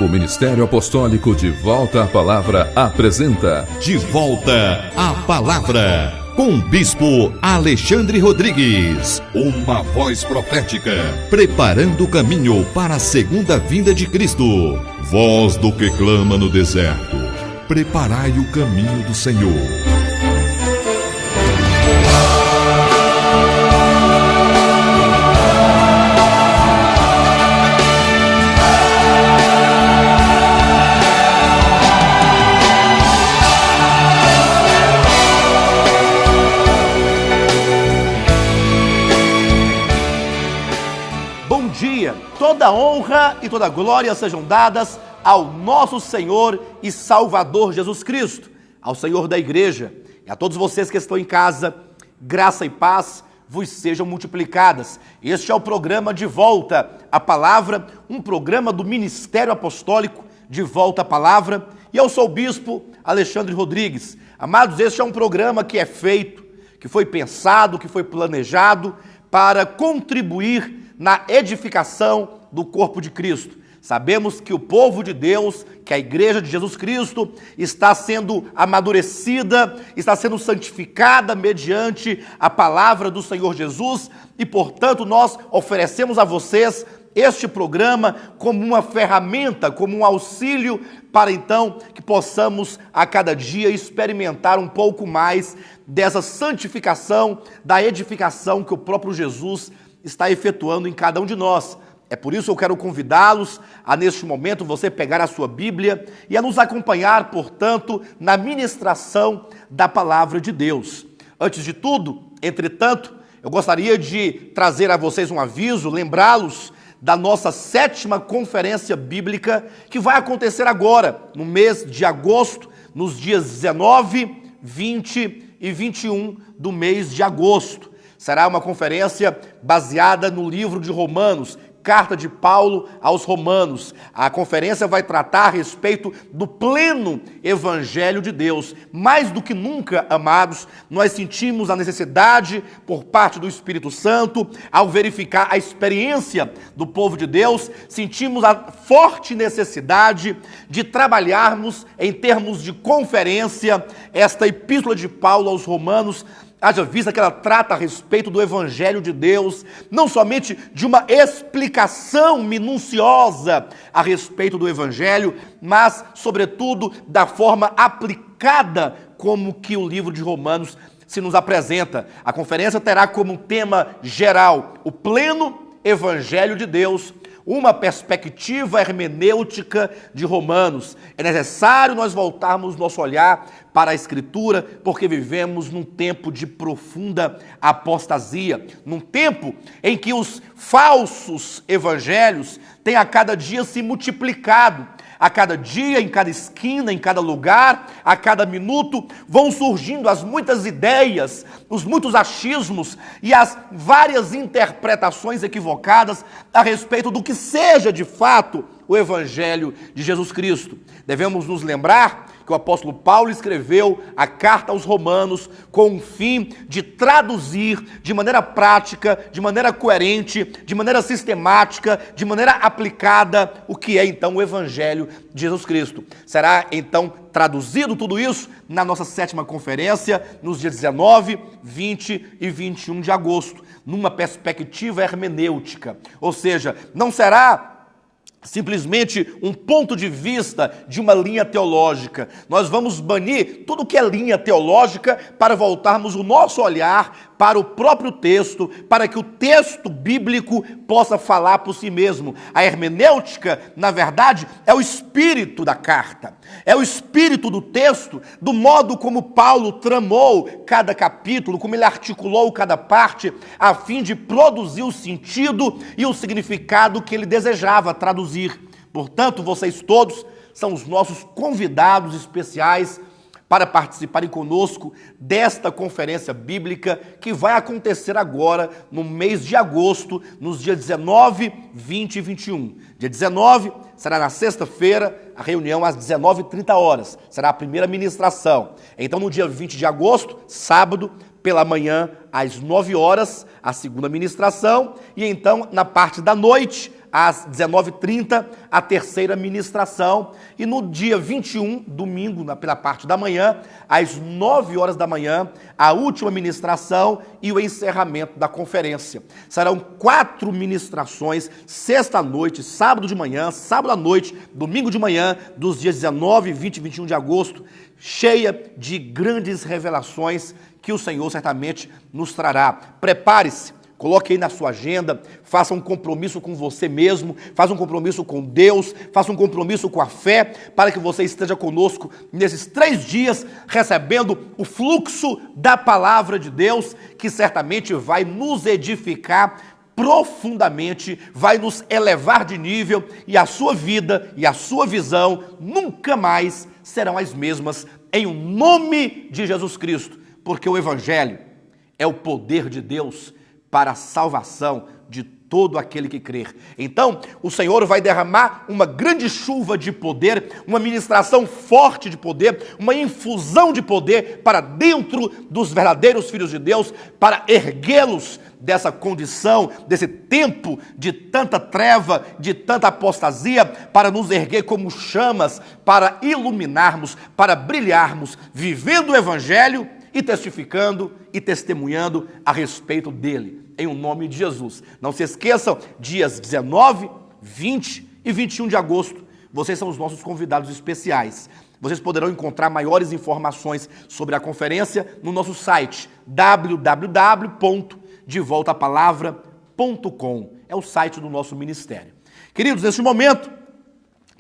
O Ministério Apostólico De Volta à Palavra apresenta De Volta à Palavra, com o Bispo Alexandre Rodrigues. Uma voz profética, preparando o caminho para a segunda vinda de Cristo. Voz do que clama no deserto, preparai o caminho do Senhor. Toda honra e toda glória sejam dadas ao nosso Senhor e Salvador Jesus Cristo, ao Senhor da igreja e a todos vocês que estão em casa. Graça e paz vos sejam multiplicadas. Este é o programa De Volta à Palavra, um programa do Ministério Apostólico De Volta à Palavra, e eu sou o Bispo Alexandre Rodrigues. Amados, este é um programa que é feito, que foi pensado, que foi planejado para contribuir na edificação do corpo de Cristo. Sabemos que o povo de Deus, que a igreja de Jesus Cristo, está sendo amadurecida, está sendo santificada mediante a palavra do Senhor Jesus, e portanto nós oferecemos a vocês este programa como uma ferramenta, como um auxílio para então que possamos a cada dia experimentar um pouco mais dessa santificação, da edificação que o próprio Jesus está efetuando em cada um de nós. É por isso que eu quero convidá-los a, neste momento, você pegar a sua Bíblia e a nos acompanhar, portanto, na ministração da Palavra de Deus. Antes de tudo, entretanto, eu gostaria de trazer a vocês um aviso, lembrá-los da nossa 7ª Conferência Bíblica, que vai acontecer agora, no mês de agosto, nos dias 19, 20 e 21 do mês de agosto. Será uma conferência baseada no livro de Romanos, Carta de Paulo aos Romanos. A conferência vai tratar a respeito do pleno Evangelho de Deus. Mais do que nunca, amados, nós sentimos a necessidade, por parte do Espírito Santo, ao verificar a experiência do povo de Deus, sentimos a forte necessidade de trabalharmos, em termos de conferência, esta epístola de Paulo aos Romanos. Haja vista que ela trata a respeito do Evangelho de Deus, não somente de uma explicação minuciosa a respeito do Evangelho, mas, sobretudo, da forma aplicada como que o livro de Romanos se nos apresenta. A conferência terá como tema geral o pleno Evangelho de Deus, uma perspectiva hermenêutica de Romanos. É necessário nós voltarmos nosso olhar para a Escritura, porque vivemos num tempo de profunda apostasia, num tempo em que os falsos evangelhos têm a cada dia se multiplicado. A cada dia, em cada esquina, em cada lugar, a cada minuto, vão surgindo as muitas ideias, os muitos achismos e as várias interpretações equivocadas a respeito do que seja de fato o Evangelho de Jesus Cristo. Devemos nos lembrar que o apóstolo Paulo escreveu a carta aos Romanos com o fim de traduzir de maneira prática, de maneira coerente, de maneira sistemática, de maneira aplicada o que é então o Evangelho de Jesus Cristo. Será então traduzido tudo isso na nossa 7ª conferência, nos dias 19, 20 e 21 de agosto, numa perspectiva hermenêutica. Ou seja, não será simplesmente um ponto de vista de uma linha teológica. Nós vamos banir tudo que é linha teológica para voltarmos o nosso olhar para o próprio texto, para que o texto bíblico possa falar por si mesmo. A hermenêutica, na verdade, é o espírito da carta, é o espírito do texto, do modo como Paulo tramou cada capítulo, como ele articulou cada parte, a fim de produzir o sentido e o significado que ele desejava traduzir. Portanto, vocês todos são os nossos convidados especiais para participarem conosco desta conferência bíblica que vai acontecer agora no mês de agosto, nos dias 19, 20 e 21. Dia 19 será na sexta-feira, a reunião às 19h30, será a primeira ministração. Então, no dia 20 de agosto, sábado, pela manhã, às 9 horas, a segunda ministração, e então, na parte da noite, às 19h30, a terceira ministração. E no dia 21, domingo, pela parte da manhã, às 9 horas da manhã, a última ministração e o encerramento da conferência. Serão 4 ministrações, sexta à noite, sábado de manhã, sábado à noite, domingo de manhã, dos dias 19, 20 e 21 de agosto, cheia de grandes revelações que o Senhor certamente nos trará. Prepare-se. Coloque aí na sua agenda, faça um compromisso com você mesmo, faça um compromisso com Deus, faça um compromisso com a fé, para que você esteja conosco nesses 3 dias, recebendo o fluxo da palavra de Deus, que certamente vai nos edificar profundamente, vai nos elevar de nível, e a sua vida e a sua visão nunca mais serão as mesmas, em o nome de Jesus Cristo, porque o Evangelho é o poder de Deus para a salvação de todo aquele que crer. Então, o Senhor vai derramar uma grande chuva de poder, uma ministração forte de poder, uma infusão de poder para dentro dos verdadeiros filhos de Deus, para erguê-los dessa condição, desse tempo de tanta treva, de tanta apostasia, para nos erguer como chamas, para iluminarmos, para brilharmos, vivendo o Evangelho e testificando e testemunhando a respeito dele, em o nome de Jesus. Não se esqueçam, dias 19, 20 e 21 de agosto, vocês são os nossos convidados especiais. Vocês poderão encontrar maiores informações sobre a conferência no nosso site, www.devoltapalavra.com. É o site do nosso ministério. Queridos, neste momento,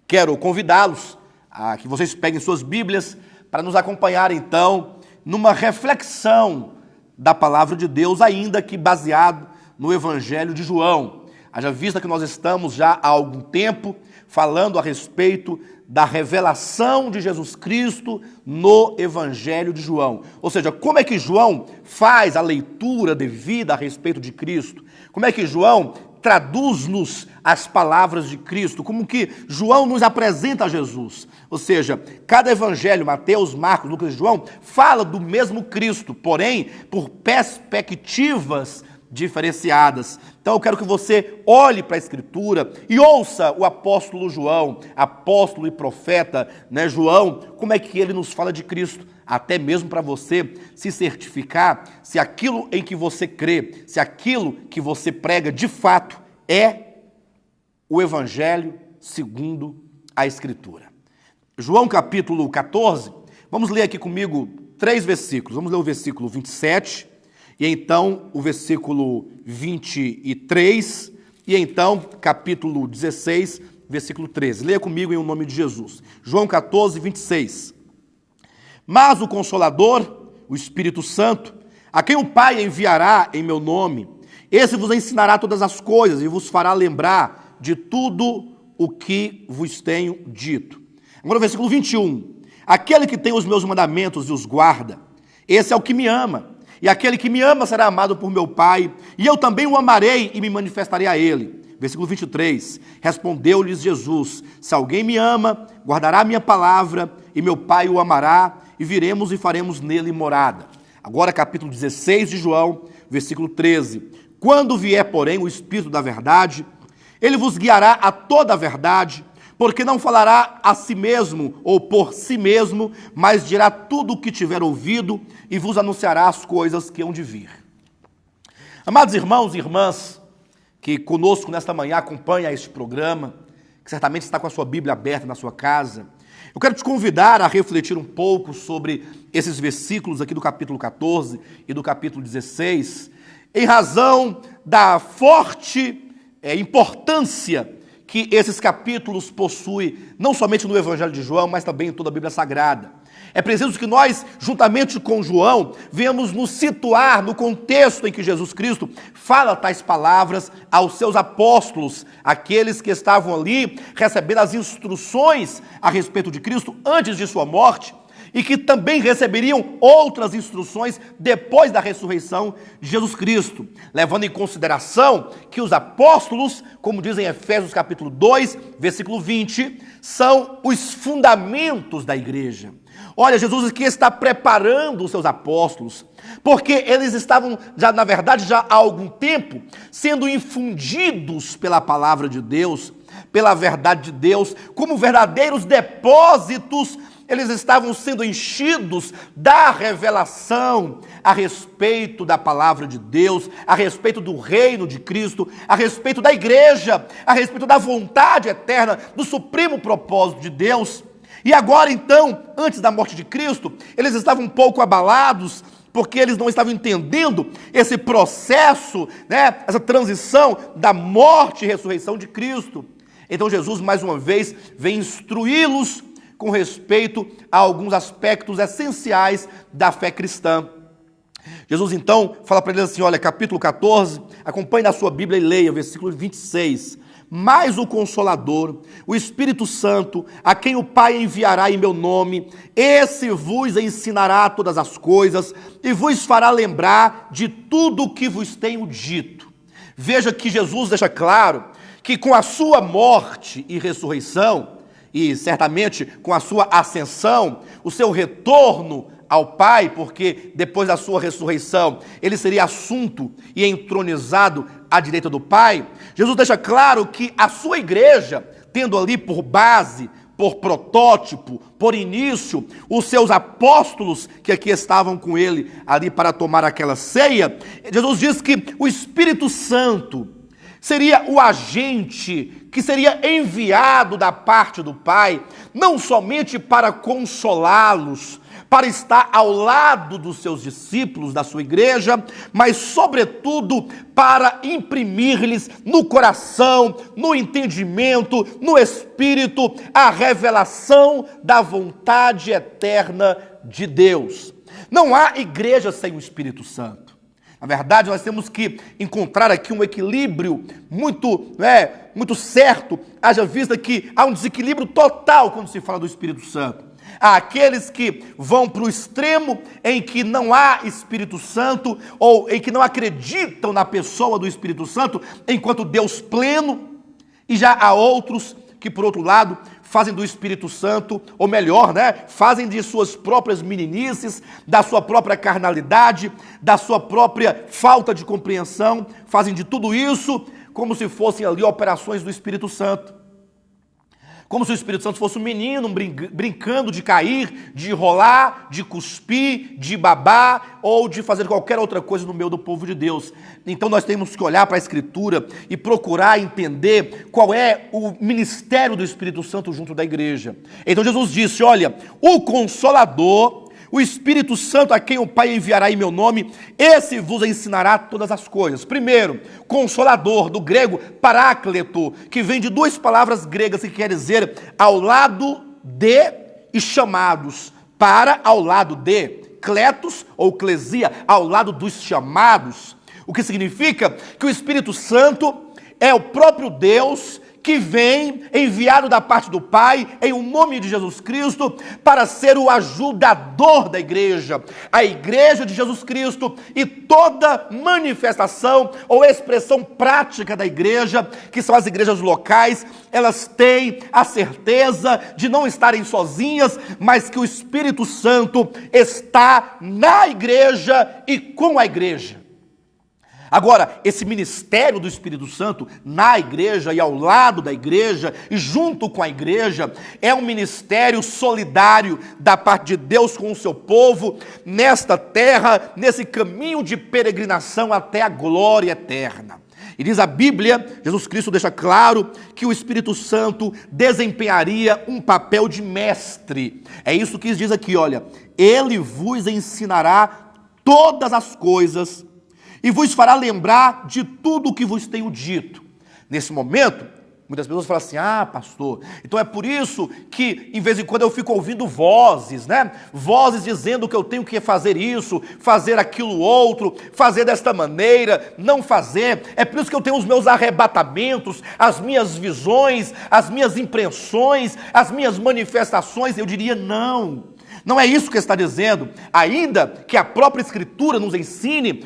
quero convidá-los a que vocês peguem suas Bíblias para nos acompanhar, então, numa reflexão da palavra de Deus, ainda que baseado no Evangelho de João. Haja vista que nós estamos já há algum tempo falando a respeito da revelação de Jesus Cristo no Evangelho de João. Ou seja, como é que João faz a leitura devida a respeito de Cristo? Como é que João traduz-nos as palavras de Cristo, como que João nos apresenta a Jesus. Ou seja, cada evangelho, Mateus, Marcos, Lucas e João, fala do mesmo Cristo, porém, por perspectivas diferenciadas. Então eu quero que você olhe para a Escritura e ouça o apóstolo João, apóstolo e profeta, João, como é que ele nos fala de Cristo, até mesmo para você se certificar se aquilo em que você crê, se aquilo que você prega de fato é o Evangelho segundo a Escritura. João capítulo 14, vamos ler aqui comigo 3 versículos. Vamos ler o versículo 27, e então o versículo 23, e então capítulo 16, versículo 13. Leia comigo em o nome de Jesus. João 14, 26. Mas o Consolador, o Espírito Santo, a quem o Pai enviará em meu nome, esse vos ensinará todas as coisas e vos fará lembrar de tudo o que vos tenho dito. Agora o versículo 21. Aquele que tem os meus mandamentos e os guarda, esse é o que me ama. E aquele que me ama será amado por meu Pai, e eu também o amarei e me manifestarei a ele. Versículo 23. Respondeu-lhes Jesus: se alguém me ama, guardará a minha palavra, e meu Pai o amará, e viremos e faremos nele morada. Agora capítulo 16 de João, versículo 13. Quando vier, porém, o Espírito da verdade, ele vos guiará a toda a verdade, porque não falará a si mesmo ou por si mesmo, mas dirá tudo o que tiver ouvido e vos anunciará as coisas que hão de vir. Amados irmãos e irmãs, que conosco nesta manhã acompanha este programa, que certamente está com a sua Bíblia aberta na sua casa, eu quero te convidar a refletir um pouco sobre esses versículos aqui do capítulo 14 e do capítulo 16, em razão da forte importância que esses capítulos possuem, não somente no Evangelho de João, mas também em toda a Bíblia Sagrada. É preciso que nós, juntamente com João, venhamos nos situar no contexto em que Jesus Cristo fala tais palavras aos seus apóstolos, aqueles que estavam ali recebendo as instruções a respeito de Cristo antes de sua morte. e que também receberiam outras instruções depois da ressurreição de Jesus Cristo, levando em consideração que os apóstolos, como diz em Efésios capítulo 2, versículo 20, são os fundamentos da igreja. Olha, Jesus aqui está preparando os seus apóstolos, porque eles estavam, já na verdade, já há algum tempo, sendo infundidos pela palavra de Deus, pela verdade de Deus, como verdadeiros depósitos. Eles estavam sendo enchidos da revelação a respeito da palavra de Deus, a respeito do reino de Cristo, a respeito da igreja, a respeito da vontade eterna, do supremo propósito de Deus. E agora, então, antes da morte de Cristo, eles estavam um pouco abalados, porque eles não estavam entendendo esse processo, essa transição da morte e ressurreição de Cristo. Então Jesus, mais uma vez, vem instruí-los com respeito a alguns aspectos essenciais da fé cristã. Jesus, então, fala para eles assim, olha, capítulo 14, acompanhe na sua Bíblia e leia, versículo 26. Mas o Consolador, o Espírito Santo, a quem o Pai enviará em meu nome, esse vos ensinará todas as coisas e vos fará lembrar de tudo o que vos tenho dito. Veja que Jesus deixa claro que com a sua morte e ressurreição, e certamente com a sua ascensão, o seu retorno ao Pai, porque depois da sua ressurreição ele seria assunto e entronizado à direita do Pai, Jesus deixa claro que a sua igreja, tendo ali por base, por protótipo, por início, os seus apóstolos que aqui estavam com ele ali para tomar aquela ceia, Jesus diz que o Espírito Santo seria o agente que seria enviado da parte do Pai, não somente para consolá-los, para estar ao lado dos seus discípulos, da sua igreja, mas sobretudo para imprimir-lhes no coração, no entendimento, no espírito, a revelação da vontade eterna de Deus. Não há igreja sem o Espírito Santo. Na verdade, nós temos que encontrar aqui um equilíbrio muito certo, haja vista que há um desequilíbrio total quando se fala do Espírito Santo. Há aqueles que vão para o extremo em que não há Espírito Santo, ou em que não acreditam na pessoa do Espírito Santo enquanto Deus pleno, e já há outros que, por outro lado, fazem do Espírito Santo, ou melhor, fazem de suas próprias meninices, da sua própria carnalidade, da sua própria falta de compreensão, fazem de tudo isso como se fossem ali operações do Espírito Santo. Como se o Espírito Santo fosse um menino brincando de cair, de rolar, de cuspir, de babar ou de fazer qualquer outra coisa no meio do povo de Deus. Então nós temos que olhar para a Escritura e procurar entender qual é o ministério do Espírito Santo junto da igreja. Então Jesus disse, olha, o Consolador, o Espírito Santo, a quem o Pai enviará em meu nome, esse vos ensinará todas as coisas. Primeiro, Consolador, do grego parácleto, que vem de duas palavras gregas que quer dizer ao lado de e chamados. Para, ao lado de, kletos ou clesia, ao lado dos chamados. O que significa que o Espírito Santo é o próprio Deus que vem enviado da parte do Pai, em o nome de Jesus Cristo, para ser o ajudador da igreja. A igreja de Jesus Cristo e toda manifestação ou expressão prática da igreja, que são as igrejas locais, elas têm a certeza de não estarem sozinhas, mas que o Espírito Santo está na igreja e com a igreja. Agora, esse ministério do Espírito Santo na igreja e ao lado da igreja e junto com a igreja é um ministério solidário da parte de Deus com o seu povo nesta terra, nesse caminho de peregrinação até a glória eterna. E diz a Bíblia, Jesus Cristo deixa claro que o Espírito Santo desempenharia um papel de mestre. É isso que diz aqui, olha, ele vos ensinará todas as coisas e vos fará lembrar de tudo o que vos tenho dito. Nesse momento, muitas pessoas falam assim, pastor, então é por isso que, em vez em quando, eu fico ouvindo vozes, Vozes dizendo que eu tenho que fazer isso, fazer aquilo outro, fazer desta maneira, não fazer. É por isso que eu tenho os meus arrebatamentos, as minhas visões, as minhas impressões, as minhas manifestações. Eu diria, não. Não é isso que está dizendo, ainda que a própria Escritura nos ensine,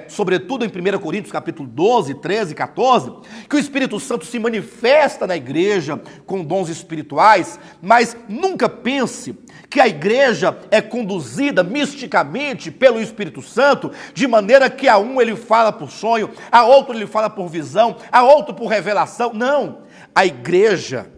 sobretudo em 1 Coríntios capítulo 12, 13 e 14, que o Espírito Santo se manifesta na igreja com dons espirituais, mas nunca pense que a igreja é conduzida misticamente pelo Espírito Santo, de maneira que a um ele fala por sonho, a outro ele fala por visão, a outro por revelação. Não, a igreja